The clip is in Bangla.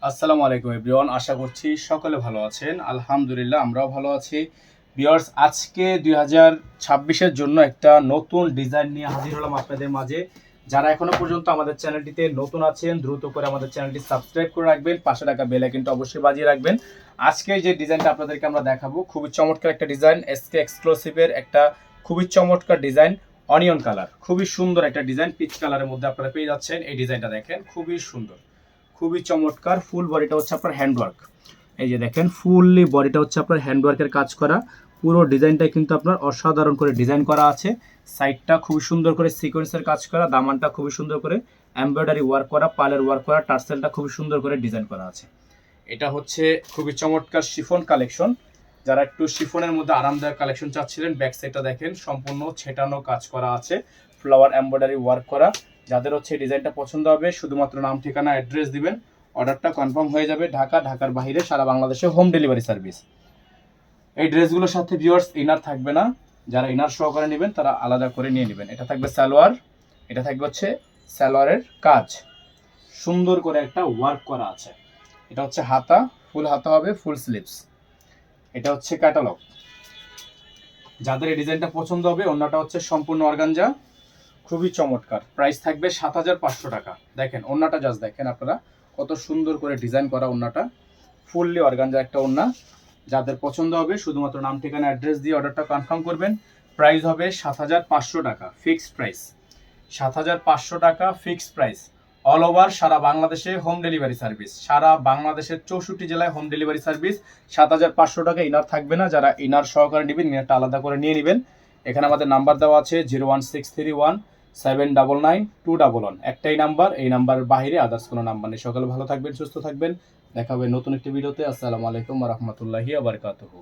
আসসালামু আলাইকুম এভরিওয়ান, আশা করছি সকলে ভালো আছেন। আলহামদুলিল্লাহ আমরাও ভালো আছি। ভিউয়ার্স, আজকে 2026-এর জন্য একটা নতুন ডিজাইন নিয়ে হাজির হলাম আপনাদের মাঝে। যারা এখনো পর্যন্ত আমাদের চ্যানেলটিতে নতুন আছেন দ্রুত করে আমাদের চ্যানেলটি সাবস্ক্রাইব করে রাখবেন, পাশে থাকা বেল আইকনটা অবশ্যই বাজিয়ে রাখবেন। আজকে যে ডিজাইনটা আপনাদেরকে আমরা দেখাবো খুবই চমৎকার একটা ডিজাইন, এসকে এক্সক্লুসিভের একটা খুবই চমৎকার ডিজাইন। অনিয়ন কালার, খুবই সুন্দর একটা ডিজাইন, পিচ কালারের মধ্যে আপনারা পেয়ে যাচ্ছেন। এই ডিজাইনটা দেখেন, খুবই সুন্দর, খুবই চমৎকার। ফুল বডিটা হচ্ছে আপনার হ্যান্ডওয়ার্ক, এই যে দেখেন ফুললি বডিটা হচ্ছে আপনার হ্যান্ডওয়ার্কের কাজ করা। পুরো ডিজাইনটা কিন্তু আপনার অসাধারণ করে ডিজাইন করা আছে। সাইডটা খুবই সুন্দর করে সিকোয়েন্সের কাজ করা, দামানটা খুবই সুন্দর করে এমব্রয়ডারি ওয়ার্ক করা, পালের ওয়ার্ক করা, টার্সেলটা খুবই সুন্দর করে ডিজাইন করা আছে। এটা হচ্ছে খুবই চমৎকার শিফন কালেকশন। যারা একটু শিফনের মধ্যে আরামদায়ক কালেকশন চাচ্ছিলেন, ব্যাক সাইডটা দেখেন সম্পূর্ণ ছেটানো কাজ করা আছে, ফ্লাওয়ার এমব্রয়ডারি ওয়ার্ক করা। যাদের হচ্ছে ডিজাইনটা পছন্দ হবে শুধুমাত্র নাম ঠিকানা অ্যাড্রেস দিবেন, অর্ডারটা কনফার্ম হয়ে যাবে। ঢাকার বাইরে সারা বাংলাদেশে হোম ডেলিভারি সার্ভিস। এই ড্রেসগুলোর সাথে ভিউয়ার্স ইনার থাকবে না, যারা ইনার সহকারে নেবেন তারা আলাদা করে নিয়ে নেবেন। এটা থাকবে সালোয়ার, এটা থাকবে হচ্ছে সালোয়ারের কাজ, সুন্দর করে একটা ওয়ার্ক করা আছে। এটা হচ্ছে হাতা, ফুল হাতা হবে, ফুল স্লিভস। এটা হচ্ছে ক্যাটালগ। যাদের এই ডিজাইনটা পছন্দ হবে, ওন্নাটা হচ্ছে সম্পূর্ণ অর্গানজা, খুবই চমৎকার। প্রাইস থাকবে ৭৫০০ টাকা। দেখেন ওন্নাটা জাস্ট দেখেন আপনারা, কত সুন্দর করে ডিজাইন করা ওন্নাটা, ফুললি অর্গানজা একটা ওন্না। যাদের পছন্দ হবে শুধুমাত্র নাম ঠিকানা অ্যাড্রেস দিয়ে অর্ডারটা কনফার্ম করবেন। প্রাইস হবে ৭৫০০ টাকা, ফিক্সড প্রাইস। ৭৫০০ টাকা ফিক্সড প্রাইস। অল ওভার সারা বাংলাদেশে হোম ডেলিভারি সার্ভিস, সারা বাংলাদেশের ৬৪ জেলায় হোম ডেলিভারি সার্ভিস। ৭৫০০ টাকা। ইনার থাকবে না, যারা ইনার সহকারে নেবেন ইনারটা আলাদা করে নিয়ে নেবেন। এখানে আমাদের নাম্বার দেওয়া আছে 01631799211, একটাই নাম্বার, এই নাম্বারের বাইরে আদার্স কোনো নাম্বার নেই। সকালে ভালো থাকবেন, সুস্থ থাকবেন, দেখা হবে নতুন একটি ভিডিওতে। আসসালামু আলাইকুম ওয়া রাহমাতুল্লাহি ওয়া বারাকাতুহু।